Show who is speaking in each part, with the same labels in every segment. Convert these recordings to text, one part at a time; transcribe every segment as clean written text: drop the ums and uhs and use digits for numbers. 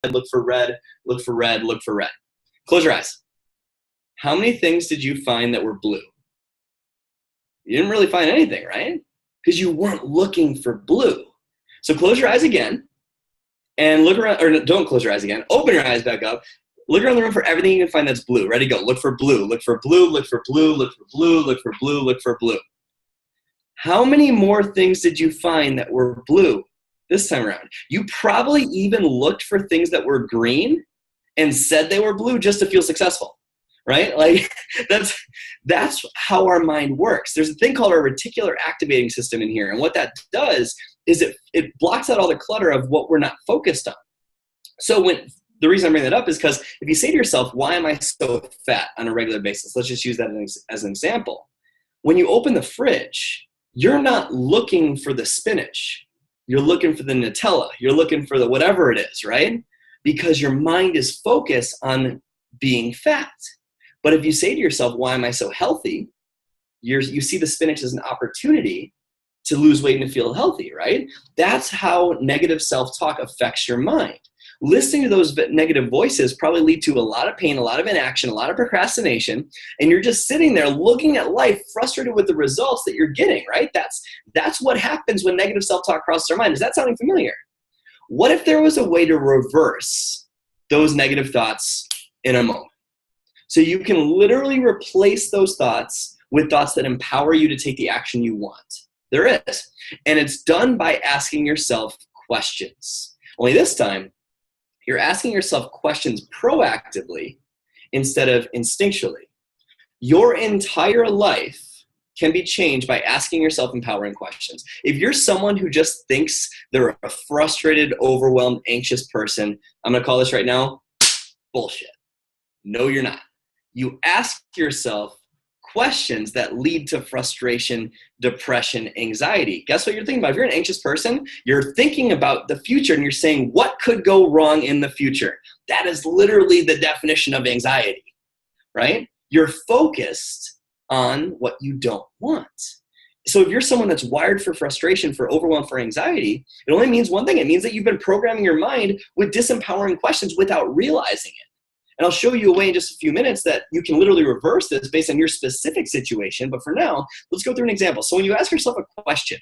Speaker 1: look for red, look for red, look for red. Close your eyes. How many things did you find that were blue? You didn't really find anything, right? Because you weren't looking for blue. So close your eyes again and look around, or don't close your eyes again. Open your eyes back up. Look around the room for everything you can find that's blue. Ready, go. Look for blue, look for blue, look for blue, look for blue, look for blue, look for blue. How many more things did you find that were blue this time around? You probably even looked for things that were green and said they were blue just to feel successful, right? Like that's how our mind works. There's a thing called our reticular activating system in here. And what that does is it blocks out all the clutter of what we're not focused on. So the reason I bring that up is because if you say to yourself, why am I so fat on a regular basis? Let's just use that as an example. When you open the fridge, you're not looking for the spinach. You're looking for the Nutella. You're looking for the whatever it is, right? Because your mind is focused on being fat. But if you say to yourself, why am I so healthy? You see the spinach as an opportunity to lose weight and to feel healthy, right? That's how negative self-talk affects your mind. Listening to those negative voices probably lead to a lot of pain, a lot of inaction, a lot of procrastination, and you're just sitting there looking at life frustrated with the results that you're getting, right? That's what happens when negative self-talk crosses our mind. Is that sounding familiar? What if there was a way to reverse those negative thoughts in a moment? So you can literally replace those thoughts with thoughts that empower you to take the action you want. There is. And it's done by asking yourself questions. Only this time, you're asking yourself questions proactively instead of instinctually. Your entire life can be changed by asking yourself empowering questions. If you're someone who just thinks they're a frustrated, overwhelmed, anxious person, I'm going to call this right now bullshit. No, you're not. You ask yourself questions that lead to frustration, depression, anxiety. Guess what you're thinking about? If you're an anxious person, you're thinking about the future and you're saying, what could go wrong in the future? That is literally the definition of anxiety, right? You're focused on what you don't want. So if you're someone that's wired for frustration, for overwhelm, for anxiety, it only means one thing. It means that you've been programming your mind with disempowering questions without realizing it. And I'll show you a way in just a few minutes that you can literally reverse this based on your specific situation. But for now, let's go through an example. So when you ask yourself a question,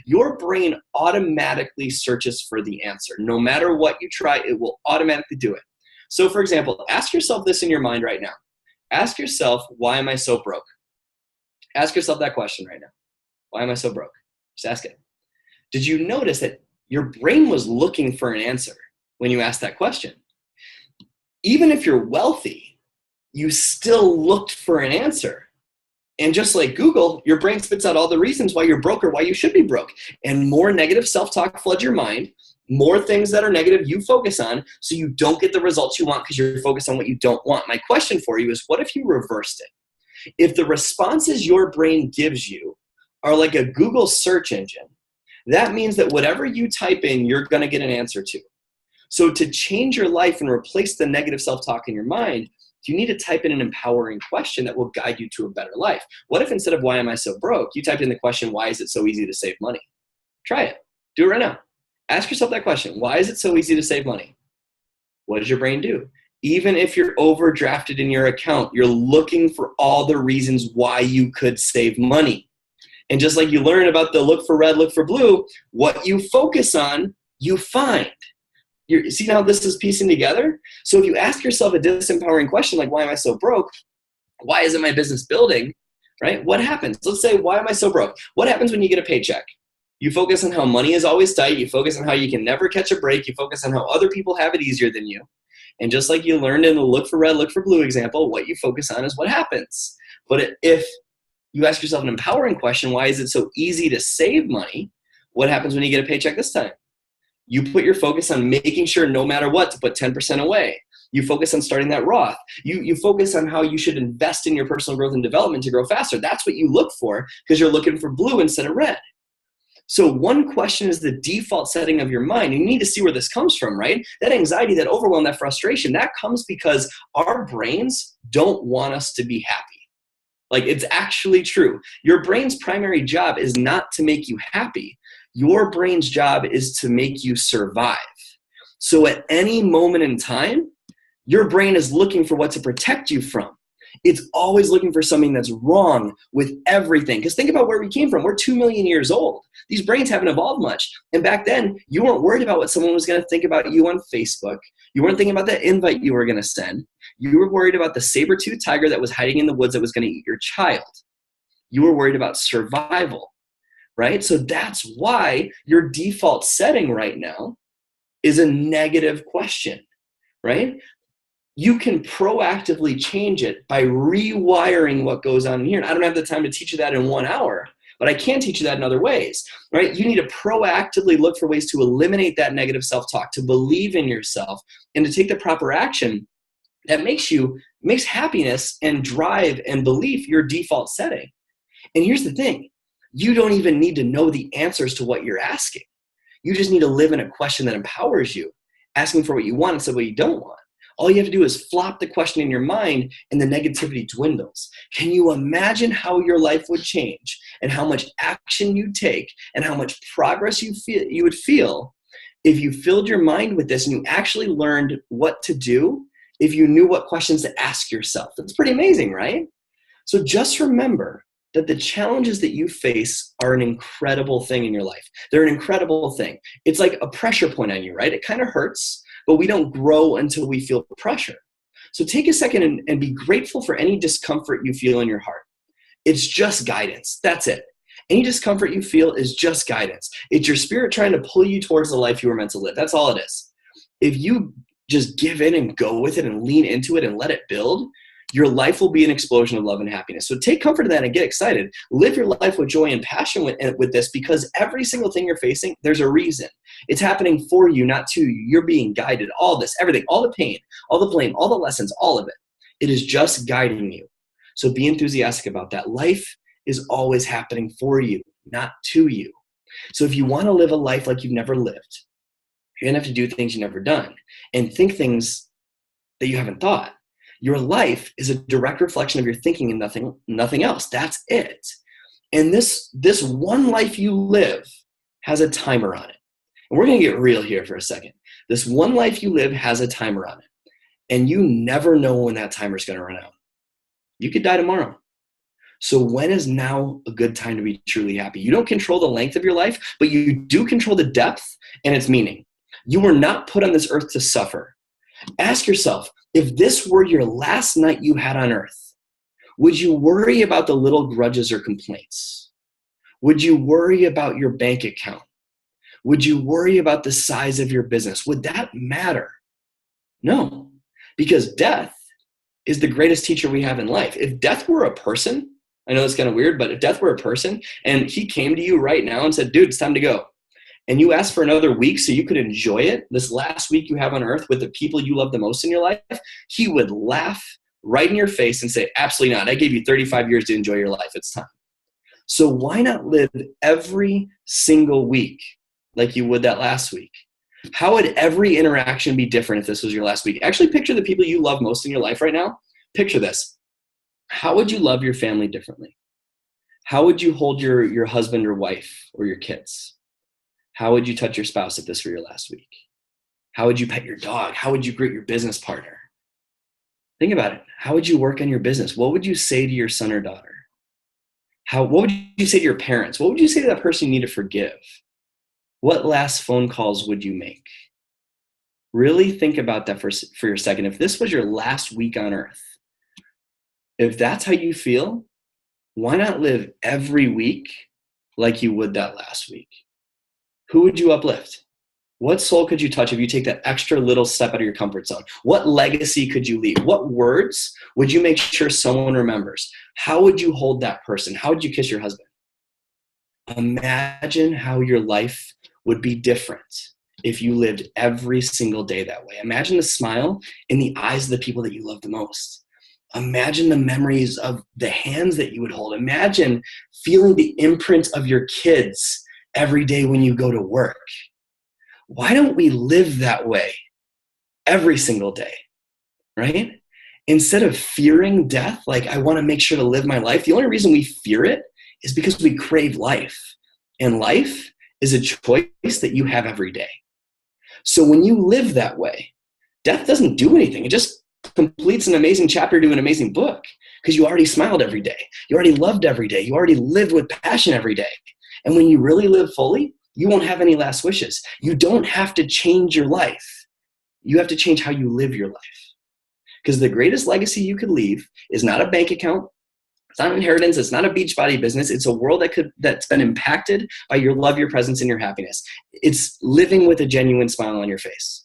Speaker 1: your brain automatically searches for the answer. No matter what you try, it will automatically do it. So for example, ask yourself this in your mind right now. Ask yourself, why am I so broke? Ask yourself that question right now. Why am I so broke? Just ask it. Did you notice that your brain was looking for an answer when you asked that question? Even if you're wealthy, you still looked for an answer. And just like Google, your brain spits out all the reasons why you're broke or why you should be broke. And more negative self-talk floods your mind, more things that are negative you focus on, so you don't get the results you want because you're focused on what you don't want. My question for you is, what if you reversed it? If the responses your brain gives you are like a Google search engine, that means that whatever you type in, you're going to get an answer to. So to change your life and replace the negative self-talk in your mind, you need to type in an empowering question that will guide you to a better life. What if instead of why am I so broke, you typed in the question, why is it so easy to save money? Try it. Do it right now. Ask yourself that question. Why is it so easy to save money? What does your brain do? Even if you're overdrafted in your account, you're looking for all the reasons why you could save money. And just like you learn about the look for red, look for blue, what you focus on, you find. See how this is piecing together? So if you ask yourself a disempowering question like, why am I so broke? Why isn't my business building? Right? What happens? Let's say, why am I so broke? What happens when you get a paycheck? You focus on how money is always tight. You focus on how you can never catch a break. You focus on how other people have it easier than you. And just like you learned in the look for red, look for blue example, what you focus on is what happens. But if you ask yourself an empowering question, why is it so easy to save money? What happens when you get a paycheck this time? You put your focus on making sure no matter what to put 10% away. You focus on starting that Roth. You focus on how you should invest in your personal growth and development to grow faster. That's what you look for because you're looking for blue instead of red. So one question is the default setting of your mind. You need to see where this comes from, right? That anxiety, that overwhelm, that frustration, that comes because our brains don't want us to be happy. Like, it's actually true. Your brain's primary job is not to make you happy. Your brain's job is to make you survive. So at any moment in time, your brain is looking for what to protect you from. It's always looking for something that's wrong with everything. Because think about where we came from. We're 2 million years old. These brains haven't evolved much. And back then, you weren't worried about what someone was going to think about you on Facebook. You weren't thinking about that invite you were going to send. You were worried about the saber-toothed tiger that was hiding in the woods that was going to eat your child. You were worried about survival, right? So that's why your default setting right now is a negative question, right? You can proactively change it by rewiring what goes on in here. And I don't have the time to teach you that in 1 hour, but I can teach you that in other ways, right? You need to proactively look for ways to eliminate that negative self-talk, to believe in yourself, and to take the proper action that makes happiness and drive and belief your default setting. And here's the thing, you don't even need to know the answers to what you're asking. You just need to live in a question that empowers you, asking for what you want instead of what you don't want. All you have to do is flop the question in your mind and the negativity dwindles. Can you imagine how your life would change and how much action you'd take and how much progress you would feel if you filled your mind with this and you actually learned what to do, if you knew what questions to ask yourself? That's pretty amazing, right? So just remember that the challenges that you face are an incredible thing in your life. They're an incredible thing. It's like a pressure point on you, right? It kind of hurts, but we don't grow until we feel pressure. So take a second and be grateful for any discomfort you feel in your heart. It's just guidance. That's it. Any discomfort you feel is just guidance. It's your spirit trying to pull you towards the life you were meant to live. That's all it is. If you just give in and go with it and lean into it and let it build, your life will be an explosion of love and happiness. So take comfort in that and get excited. Live your life with joy and passion with this, because every single thing you're facing, there's a reason. It's happening for you, not to you. You're being guided. All this, everything, all the pain, all the blame, all the lessons, all of it. It is just guiding you. So be enthusiastic about that. Life is always happening for you, not to you. So if you want to live a life like you've never lived, you're going to have to do things you've never done and think things that you haven't thought. Your life is a direct reflection of your thinking and nothing else. That's it. And this one life you live has a timer on it. And we're going to get real here for a second. This one life you live has a timer on it. And you never know when that timer is going to run out. You could die tomorrow. So when is now a good time to be truly happy? You don't control the length of your life, but you do control the depth and its meaning. You were not put on this earth to suffer. Ask yourself, if this were your last night you had on earth, would you worry about the little grudges or complaints? Would you worry about your bank account? Would you worry about the size of your business? Would that matter? No, because death is the greatest teacher we have in life. If death were a person, I know it's kind of weird, but if death were a person and he came to you right now and said, dude, it's time to go, and you asked for another week so you could enjoy it, this last week you have on earth with the people you love the most in your life, he would laugh right in your face and say, absolutely not. I gave you 35 years to enjoy your life. It's time. So why not live every single week like you would that last week? How would every interaction be different if this was your last week? Actually picture the people you love most in your life right now. Picture this. How would you love your family differently? How would you hold your husband or wife or your kids? How would you touch your spouse if this were your last week? How would you pet your dog? How would you greet your business partner? Think about it. How would you work on your business? What would you say to your son or daughter? What would you say to your parents? What would you say to that person you need to forgive? What last phone calls would you make? Really think about that for your second. If this was your last week on earth, if that's how you feel, why not live every week like you would that last week? Who would you uplift? What soul could you touch if you take that extra little step out of your comfort zone? What legacy could you leave? What words would you make sure someone remembers? How would you hold that person? How would you kiss your husband? Imagine how your life would be different if you lived every single day that way. Imagine the smile in the eyes of the people that you love the most. Imagine the memories of the hands that you would hold. Imagine feeling the imprint of your kids every day when you go to work. Why don't we live that way every single day, right? Instead of fearing death, like I want to make sure to live my life, the only reason we fear it is because we crave life. And life is a choice that you have every day. So when you live that way, death doesn't do anything. It just completes an amazing chapter to an amazing book, because you already smiled every day. You already loved every day. You already lived with passion every day. And when you really live fully, you won't have any last wishes. You don't have to change your life. You have to change how you live your life. Because the greatest legacy you could leave is not a bank account. It's not an inheritance. It's not a Beachbody business. It's a world that's been impacted by your love, your presence, and your happiness. It's living with a genuine smile on your face.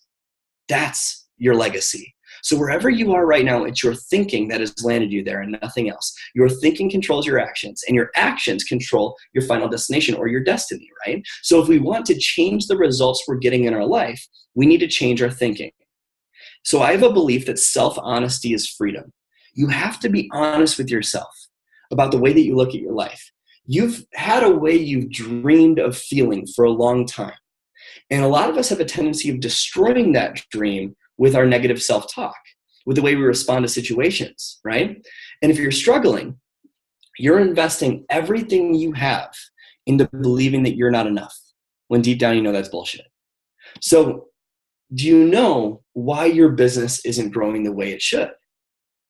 Speaker 1: That's your legacy. So wherever you are right now, it's your thinking that has landed you there and nothing else. Your thinking controls your actions, and your actions control your final destination or your destiny, right? So if we want to change the results we're getting in our life, we need to change our thinking. So I have a belief that self-honesty is freedom. You have to be honest with yourself about the way that you look at your life. You've had a way you've dreamed of feeling for a long time. And a lot of us have a tendency of destroying that dream with our negative self-talk, with the way we respond to situations, right? And if you're struggling, you're investing everything you have into believing that you're not enough, when deep down you know that's bullshit. So do you know why your business isn't growing the way it should?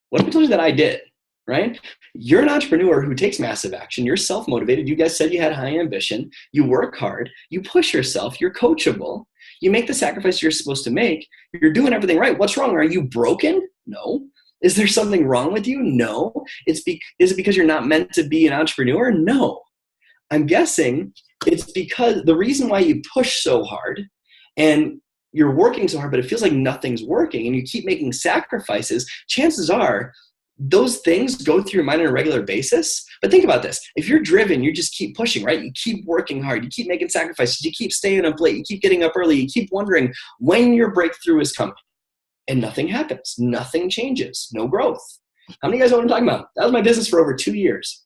Speaker 1: What if I told you that I did, right? You're an entrepreneur who takes massive action. You're self-motivated. You guys said you had high ambition. You work hard. You push yourself. You're coachable. You make the sacrifice you're supposed to make. You're doing everything right. What's wrong? Are you broken? No. Is there something wrong with you? No. Is it because you're not meant to be an entrepreneur? No. I'm guessing it's because the reason why you push so hard and you're working so hard, but it feels like nothing's working and you keep making sacrifices, chances are those things go through your mind on a regular basis. But think about this. If you're driven, you just keep pushing, right? You keep working hard. You keep making sacrifices. You keep staying up late. You keep getting up early. You keep wondering when your breakthrough is coming. And nothing happens. Nothing changes. No growth. How many of you guys know what I'm talking about? That was my business for over 2 years.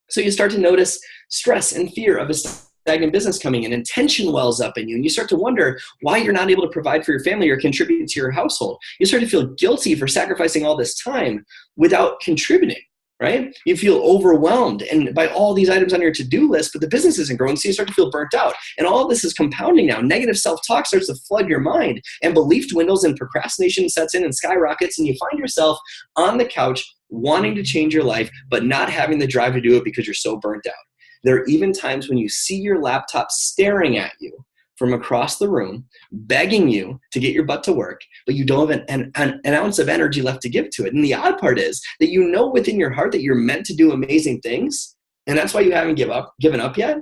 Speaker 1: So you start to notice stress and fear of a stagnant business coming in, and tension wells up in you, and you start to wonder why you're not able to provide for your family or contribute to your household. You start to feel guilty for sacrificing all this time without contributing, right? You feel overwhelmed and by all these items on your to-do list, but the business isn't growing, so you start to feel burnt out. And all of this is compounding now. Negative self-talk starts to flood your mind, and belief dwindles, and procrastination sets in and skyrockets, and you find yourself on the couch wanting to change your life, but not having the drive to do it because you're so burnt out. There are even times when you see your laptop staring at you from across the room, begging you to get your butt to work, but you don't have an ounce of energy left to give to it. And the odd part is that you know within your heart that you're meant to do amazing things, and that's why you haven't given up yet,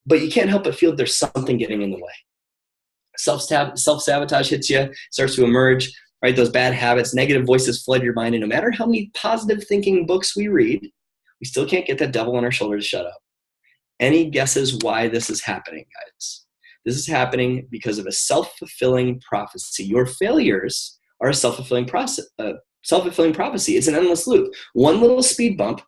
Speaker 1: but you can't help but feel there's something getting in the way. Self-sabotage hits you, starts to emerge, right? Those bad habits, negative voices flood your mind, and no matter how many positive thinking books we read, we still can't get that devil on our shoulder to shut up. Any guesses why this is happening, guys? This is happening because of a self-fulfilling prophecy. Your failures are a self-fulfilling prophecy. It's an endless loop. One little speed bump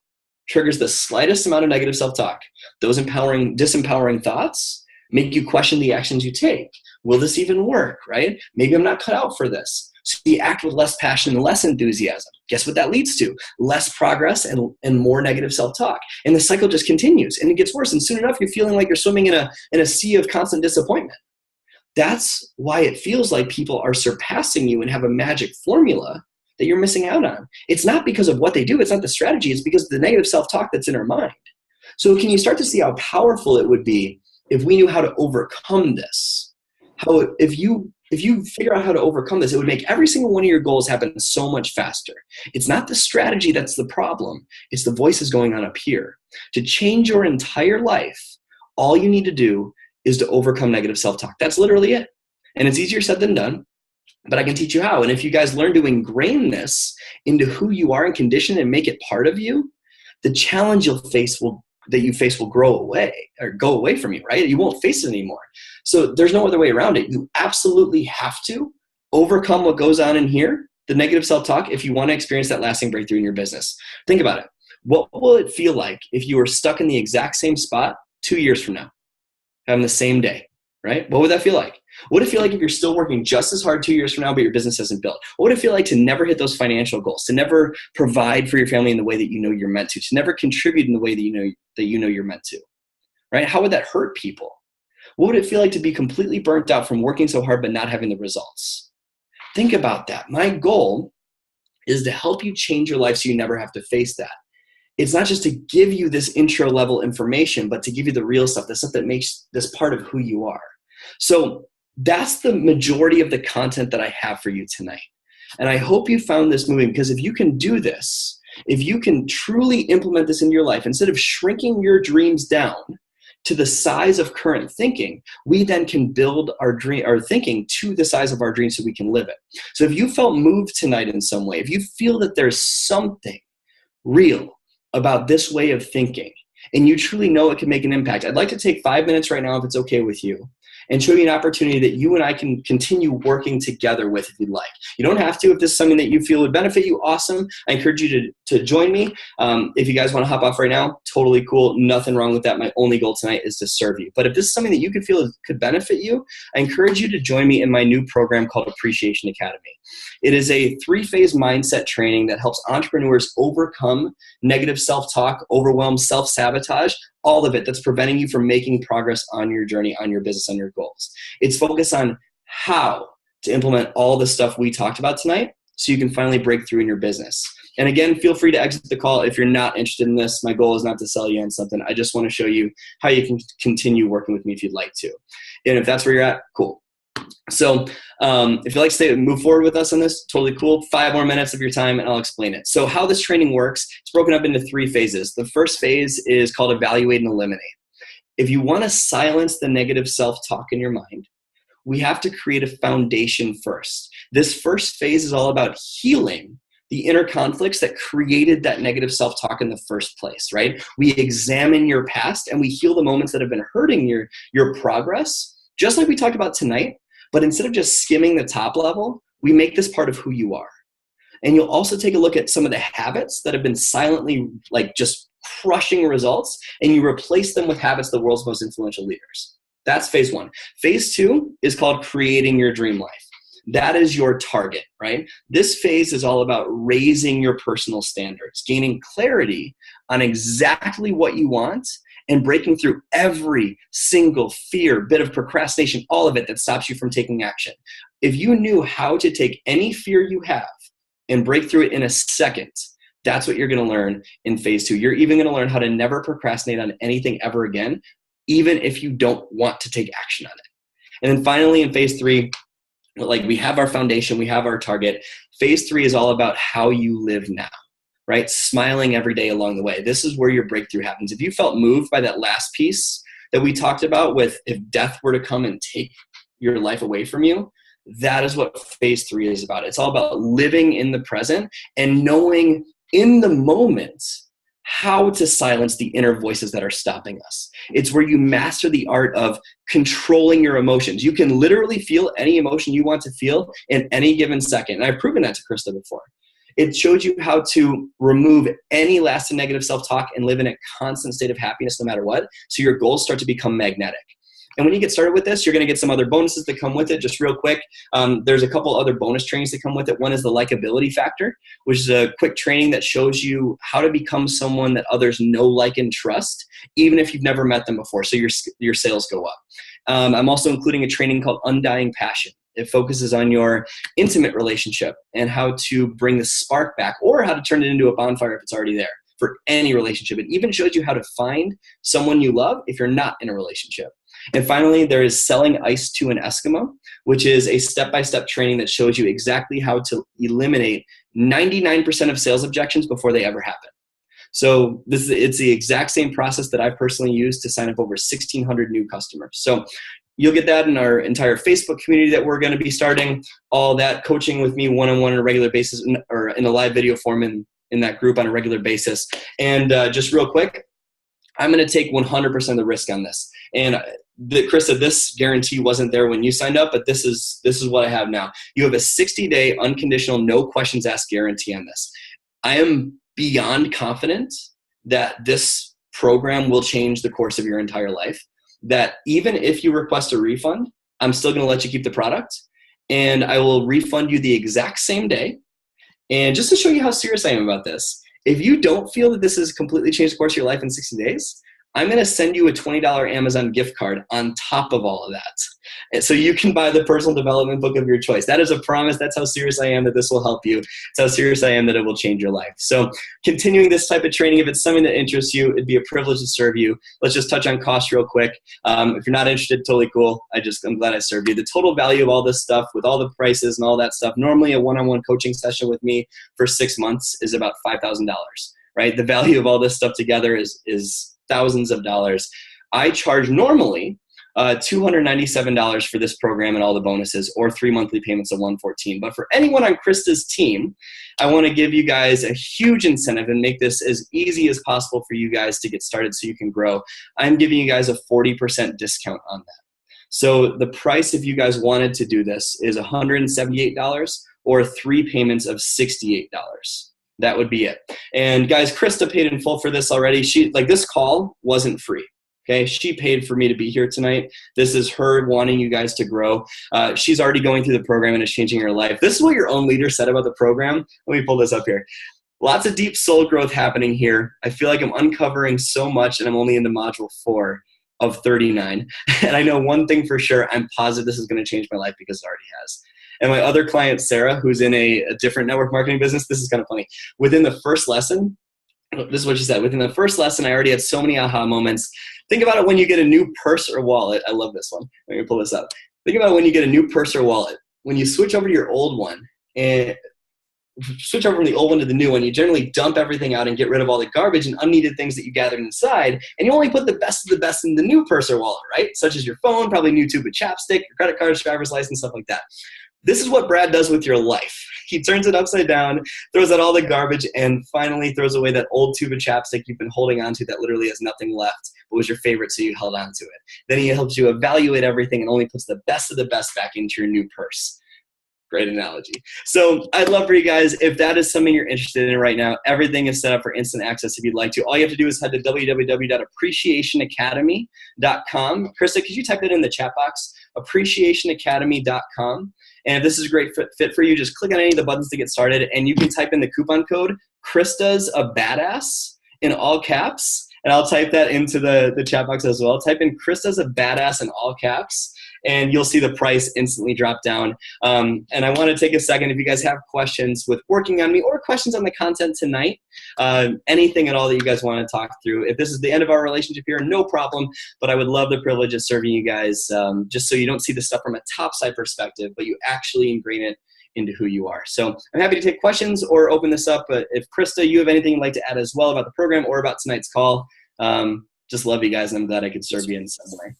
Speaker 1: triggers the slightest amount of negative self-talk. Those disempowering thoughts make you question the actions you take. Will this even work, right? Maybe I'm not cut out for this. So you act with less passion and less enthusiasm. Guess what that leads to? Less progress and more negative self-talk. And the cycle just continues, and it gets worse. And soon enough, you're feeling like you're swimming in a sea of constant disappointment. That's why it feels like people are surpassing you and have a magic formula that you're missing out on. It's not because of what they do. It's not the strategy. It's because of the negative self-talk that's in our mind. So can you start to see how powerful it would be if we knew how to overcome this? If you figure out how to overcome this, it would make every single one of your goals happen so much faster. It's not the strategy that's the problem. It's the voices going on up here. To change your entire life, all you need to do is to overcome negative self-talk. That's literally it. And it's easier said than done, but I can teach you how. And if you guys learn to ingrain this into who you are and condition and make it part of you, the challenge that you face will go away from you, right? You won't face it anymore. So there's no other way around it. You absolutely have to overcome what goes on in here, the negative self-talk, if you want to experience that lasting breakthrough in your business. Think about it. What will it feel like if you were stuck in the exact same spot 2 years from now, having the same day, right? What would that feel like? What would it feel like if you're still working just as hard 2 years from now, but your business isn't built? What would it feel like to never hit those financial goals, to never provide for your family in the way that you know you're meant to never contribute in the way that you know you're meant to, right? How would that hurt people? What would it feel like to be completely burnt out from working so hard but not having the results? Think about that. My goal is to help you change your life so you never have to face that. It's not just to give you this intro level information, but to give you the real stuff, the stuff that makes this part of who you are. So that's the majority of the content that I have for you tonight. And I hope you found this moving, because if you can do this, if you can truly implement this into your life, instead of shrinking your dreams down to the size of current thinking, we then can build our thinking to the size of our dreams so we can live it. So if you felt moved tonight in some way, if you feel that there's something real about this way of thinking, and you truly know it can make an impact, I'd like to take 5 minutes right now, if it's okay with you, and show you an opportunity that you and I can continue working together with if you'd like. You don't have to. If this is something that you feel would benefit you, awesome. I encourage you to join me. If you guys want to hop off right now, totally cool. Nothing wrong with that. My only goal tonight is to serve you. But if this is something that you could feel could benefit you, I encourage you to join me in my new program called Appreciation Academy. It is a 3-phase mindset training that helps entrepreneurs overcome negative self-talk, overwhelm, self-sabotage, all of it that's preventing you from making progress on your journey, on your business, on your goals. It's focused on how to implement all the stuff we talked about tonight so you can finally break through in your business. And again, feel free to exit the call if you're not interested in this. My goal is not to sell you on something. I just want to show you how you can continue working with me if you'd like to. And if that's where you're at, cool. So if you'd like to move forward with us on this, totally cool. 5 more minutes of your time and I'll explain it. So how this training works, it's broken up into 3 phases. The first phase is called Evaluate and Eliminate. If you want to silence the negative self-talk in your mind, we have to create a foundation first. This first phase is all about healing the inner conflicts that created that negative self-talk in the first place, right? We examine your past and we heal the moments that have been hurting your progress, just like we talked about tonight. But instead of just skimming the top level, we make this part of who you are. And you'll also take a look at some of the habits that have been silently just crushing results, and you replace them with habits of the world's most influential leaders. That's phase 1. Phase 2 is called Creating Your Dream Life. That is your target, right? This phase is all about raising your personal standards, gaining clarity on exactly what you want, and breaking through every single fear, bit of procrastination, all of it that stops you from taking action. If you knew how to take any fear you have and break through it in a second, that's what you're going to learn in phase 2. You're even going to learn how to never procrastinate on anything ever again, even if you don't want to take action on it. And then finally in phase 3, we have our foundation, we have our target. Phase 3 is all about how you live now. Right? Smiling every day along the way. This is where your breakthrough happens. If you felt moved by that last piece that we talked about with if death were to come and take your life away from you, that is what phase 3 is about. It's all about living in the present and knowing in the moment how to silence the inner voices that are stopping us. It's where you master the art of controlling your emotions. You can literally feel any emotion you want to feel in any given second. And I've proven that to Krista before. It showed you how to remove any lasting negative self-talk and live in a constant state of happiness no matter what. So your goals start to become magnetic. And when you get started with this, you're going to get some other bonuses that come with it. Just real quick, there's a couple other bonus trainings that come with it. One is the likability factor, which is a quick training that shows you how to become someone that others know, like, and trust, even if you've never met them before. So your sales go up. I'm also including a training called Undying Passion. It focuses on your intimate relationship and how to bring the spark back, or how to turn it into a bonfire if it's already there for any relationship. It even shows you how to find someone you love if you're not in a relationship. And finally, there is Selling Ice to an Eskimo, which is a step-by-step training that shows you exactly how to eliminate 99% of sales objections before they ever happen. So it's the exact same process that I've personally used to sign up over 1,600 new customers. So you'll get that in our entire Facebook community that we're going to be starting, all that coaching with me one-on-one on a regular basis, or in a live video form in that group on a regular basis. And just real quick, I'm going to take 100% of the risk on this. And Krista, this guarantee wasn't there when you signed up, but this is what I have now. You have a 60-day unconditional, no questions asked guarantee on this. I am beyond confident that this program will change the course of your entire life. That even if you request a refund, I'm still going to let you keep the product, and I will refund you the exact same day. And just to show you how serious I am about this, if you don't feel that this has completely changed the course of your life in 60 days, I'm going to send you a $20 Amazon gift card on top of all of that. And so you can buy the personal development book of your choice. That is a promise. That's how serious I am that this will help you. It's how serious I am that it will change your life. So continuing this type of training, if it's something that interests you, it'd be a privilege to serve you. Let's just touch on cost real quick. If you're not interested, totally cool. I'm glad I served you. The total value of all this stuff with all the prices and all that stuff, normally a one-on-one coaching session with me for 6 months is about $5,000, right? The value of all this stuff together is thousands of dollars. I charge normally $297 for this program and all the bonuses, or 3 monthly payments of $114. But for anyone on Krista's team, I want to give you guys a huge incentive and make this as easy as possible for you guys to get started so you can grow. I'm giving you guys a 40% discount on that. So the price, if you guys wanted to do this, is $178 or 3 payments of $68. That would be it. And guys, Krista paid in full for this already. This call wasn't free. Okay, she paid for me to be here tonight. This is her wanting you guys to grow. She's already going through the program and it's changing her life. This is what your own leader said about the program. Let me pull this up here. Lots of deep soul growth happening here. I feel like I'm uncovering so much, and I'm only into module 4 of 39. And I know one thing for sure, I'm positive this is going to change my life because it already has. And my other client, Sarah, who's in a different network marketing business, this is kind of funny. Within the first lesson, this is what she said. Within the first lesson, I already had so many aha moments. Think about it when you get a new purse or wallet. I love this one. Let me pull this up. Think about it when you get a new purse or wallet. When you switch over to your old one and switch over from the old one to the new one, you generally dump everything out and get rid of all the garbage and unneeded things that you gathered inside, and you only put the best of the best in the new purse or wallet, right? Such as your phone, probably a new tube of chapstick, your credit cards, driver's license, stuff like that. This is what Brad does with your life. He turns it upside down, throws out all the garbage, and finally throws away that old tube of chapstick you've been holding on to that literally has nothing left, but was your favorite, so you held on to it. Then he helps you evaluate everything and only puts the best of the best back into your new purse. Great analogy. So I'd love for you guys, if that is something you're interested in right now, everything is set up for instant access if you'd like to. All you have to do is head to www.appreciationacademy.com. Krista, could you type it in the chat box? Appreciationacademy.com. And if this is a great fit for you, just click on any of the buttons to get started, and you can type in the coupon code Krista's a Badass in all caps, and I'll type that into the chat box as well. Type in Krista's a Badass in all caps, and you'll see the price instantly drop down. And I want to take a second, if you guys have questions with working on me or questions on the content tonight, anything at all that you guys want to talk through. If this is the end of our relationship here, no problem, but I would love the privilege of serving you guys, just so you don't see the stuff from a top-side perspective, but you actually ingrain it into who you are. So I'm happy to take questions or open this up. But if Krista, you have anything you'd like to add as well about the program or about tonight's call, just love you guys, and I'm glad I could serve you in some way.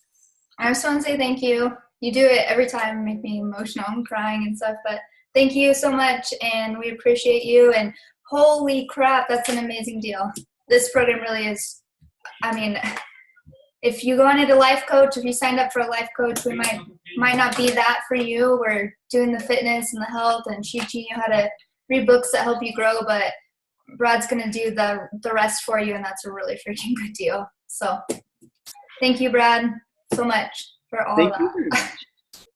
Speaker 2: I just want to say thank you. You do it every time, make me emotional. I'm crying and stuff, but thank you so much, and we appreciate you. And holy crap, that's an amazing deal. This program really is, I mean, if you wanted a life coach, if you signed up for a life coach, we might not be that for you. We're doing the fitness and the health and teaching you how to read books that help you grow, but Brad's going to do the rest for you, and that's a really freaking good deal. So thank you, Brad, so much for all
Speaker 1: Thank
Speaker 2: that.
Speaker 1: you very much.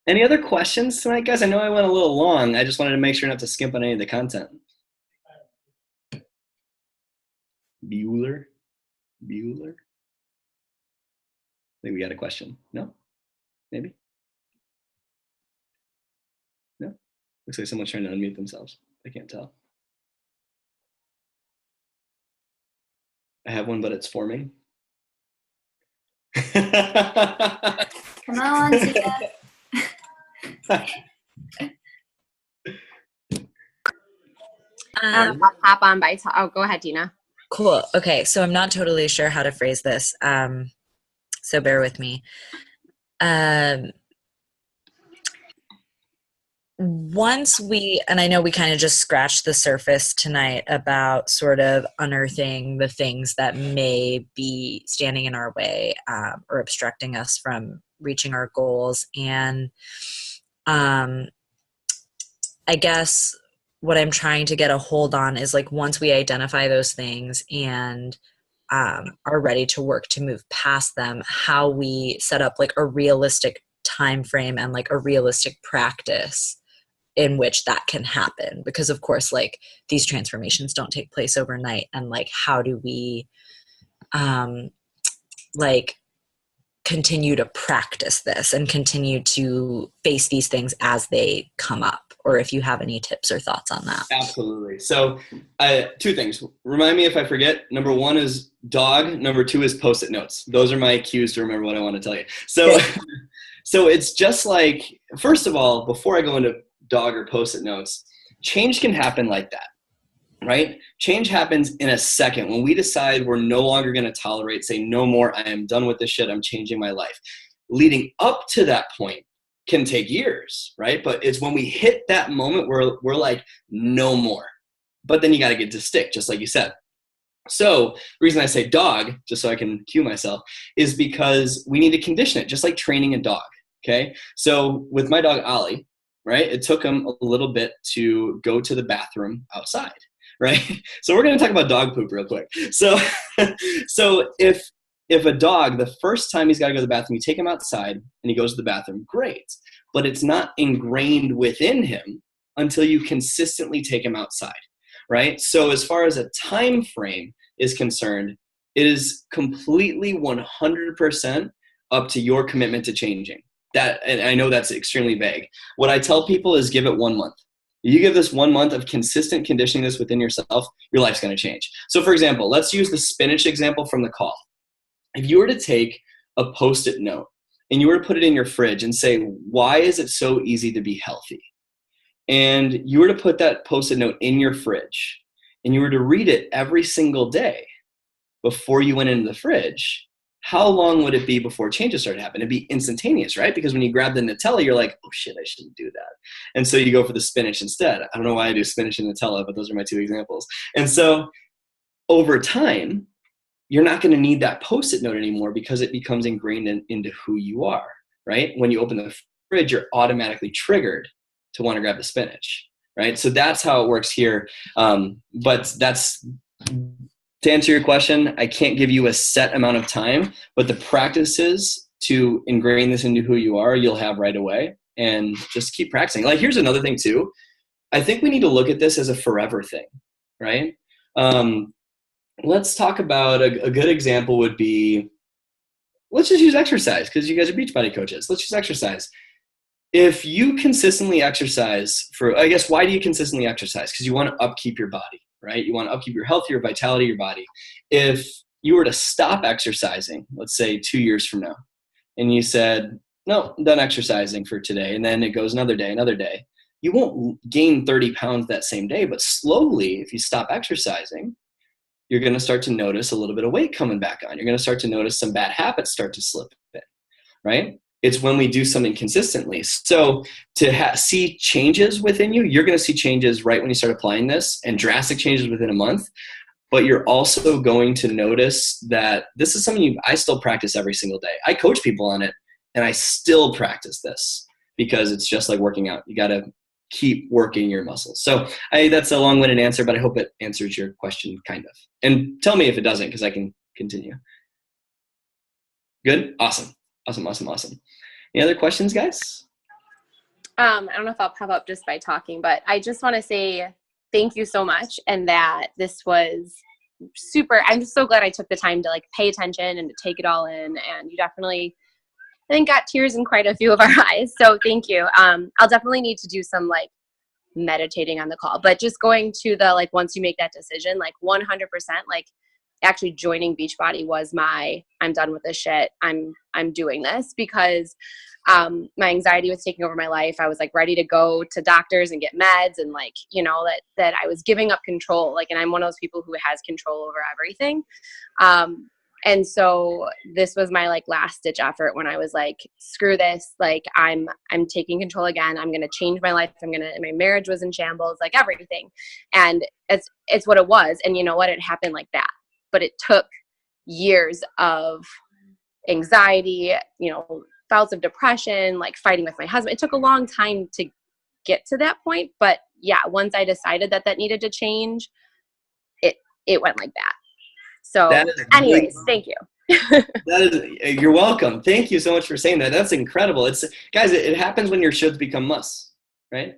Speaker 1: Any other questions tonight, guys? I know I went a little long. I just wanted to make sure not to skimp on any of the content. Bueller? I think we got a question. No? Maybe? No? Looks like someone's trying to unmute themselves. I can't tell. I have one, but it's forming.
Speaker 2: Come on, Tia.
Speaker 3: I'll hop on by. Oh, go ahead, Dina.
Speaker 4: Cool. Okay, so I'm not totally sure how to phrase this, so bear with me. Once and I know we kind of just scratched the surface tonight about sort of unearthing the things that may be standing in our way or obstructing us from reaching our goals. And I guess what I'm trying to get a hold on is, like, once we identify those things and are ready to work to move past them, how we set up like a realistic time frame and like a realistic practice in which that can happen. Because of course, like, these transformations don't take place overnight, and like, how do we like continue to practice this and continue to face these things as they come up, or if you have any tips or thoughts on that.
Speaker 1: Absolutely. So 2 things. Remind me if I forget. Number 1 is dog. Number 2 is Post-it notes. Those are my cues to remember what I want to tell you. So, so it's just like, first of all, before I go into dog or Post-it notes, change can happen like that. Right? Change happens in a second. When we decide we're no longer going to tolerate, say no more, I am done with this shit, I'm changing my life. Leading up to that point can take years, right? But it's when we hit that moment where we're like, no more. But then you got to get to stick, just like you said. So the reason I say dog, just so I can cue myself, is because we need to condition it, just like training a dog, okay? So with my dog, Ollie, right, it took him a little bit to go to the bathroom outside. Right? So we're going to talk about dog poop real quick. So if a dog, the first time he's got to go to the bathroom, you take him outside and he goes to the bathroom, great. But it's not ingrained within him until you consistently take him outside, right? So as far as a time frame is concerned, it is completely 100% up to your commitment to changing. That, and I know that's extremely vague. What I tell people is give it 1 month. You give this 1 month of consistent conditioning this within yourself, your life's going to change. So for example, let's use the spinach example from the call. If you were to take a Post-it note and you were to put it in your fridge and say, why is it so easy to be healthy? And you were to put that Post-it note in your fridge and you were to read it every single day before you went into the fridge, how long would it be before changes started to happen? It'd be instantaneous, right? Because when you grab the Nutella, you're like, oh shit, I shouldn't do that. And so you go for the spinach instead. I don't know why I do spinach and Nutella, but those are my 2 examples. And so over time, you're not going to need that Post-it note anymore because it becomes ingrained into who you are, right? When you open the fridge, you're automatically triggered to want to grab the spinach, right? So that's how it works here. But that's... To answer your question, I can't give you a set amount of time, but the practices to ingrain this into who you are, you'll have right away, and just keep practicing. Like, here's another thing too. I think we need to look at this as a forever thing, right? Let's talk about a good example would be, let's just use exercise because you guys are Beachbody coaches. Let's use exercise. If you consistently exercise I guess, why do you consistently exercise? Because you want to upkeep your body. Right? You want to upkeep your health, your vitality, your body. If you were to stop exercising, let's say 2 years from now, and you said, no, I'm done exercising for today, and then it goes another day, you won't gain 30 pounds that same day, but slowly, if you stop exercising, you're going to start to notice a little bit of weight coming back on. You're going to start to notice some bad habits start to slip in, right? It's when we do something consistently. So to see changes within you, you're going to see changes right when you start applying this, and drastic changes within a month. But you're also going to notice that this is something I still practice every single day. I coach people on it, and I still practice this because it's just like working out. You got to keep working your muscles. So that's a long-winded answer, but I hope it answers your question kind of. And tell me if it doesn't, because I can continue. Good? Awesome. Any other questions, guys?
Speaker 3: I don't know if I'll pop up just by talking, but I just want to say thank you so much, and that this was super. I'm just so glad I took the time to like pay attention and to take it all in. And you definitely, I think, got tears in quite a few of our eyes. So thank you. I'll definitely need to do some like meditating on the call, but just going to the like once you make that decision, like 100%, like actually joining Beachbody was my, I'm done with this shit. I'm doing this because my anxiety was taking over my life. I was like ready to go to doctors and get meds, and like, you know, that I was giving up control. Like, and I'm one of those people who has control over everything. And so this was my like last ditch effort when I was like, screw this. Like I'm taking control again. I'm going to change my life. My marriage was in shambles, like everything. And it's what it was. And you know what? It happened like that. But it took years of anxiety, you know, bouts of depression, like fighting with my husband. It took a long time to get to that point. But yeah, once I decided that needed to change, it went like that. So anyways, thank you.
Speaker 1: You're welcome. Thank you so much for saying that. That's incredible. Guys, it happens when your shoulds become musts, right?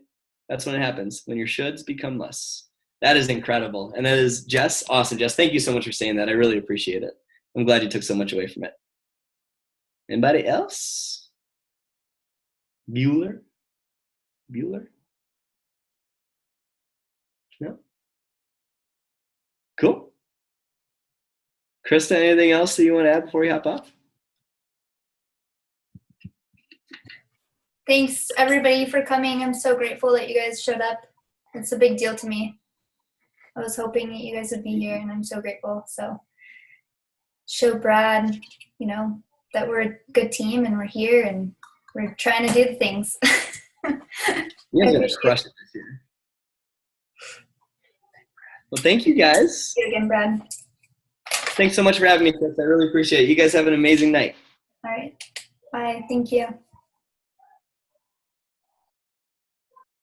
Speaker 1: That's when it happens, when your shoulds become musts. That is incredible. And that is Jess. Awesome, Jess. Thank you so much for saying that. I really appreciate it. I'm glad you took so much away from it. Anybody else? Bueller? No? Cool. Krista, anything else that you want to add before we hop off?
Speaker 2: Thanks everybody for coming. I'm so grateful that you guys showed up. It's a big deal to me. I was hoping that you guys would be here, and I'm so grateful. So show Brad, that we're a good team and we're here and we're trying to do the things.
Speaker 1: You guys are going to crush it this year. Well, thank you guys.
Speaker 2: See you again, Brad.
Speaker 1: Thanks so much for having me, Chris. I really appreciate it. You guys have an amazing night.
Speaker 2: All right. Bye. Thank you.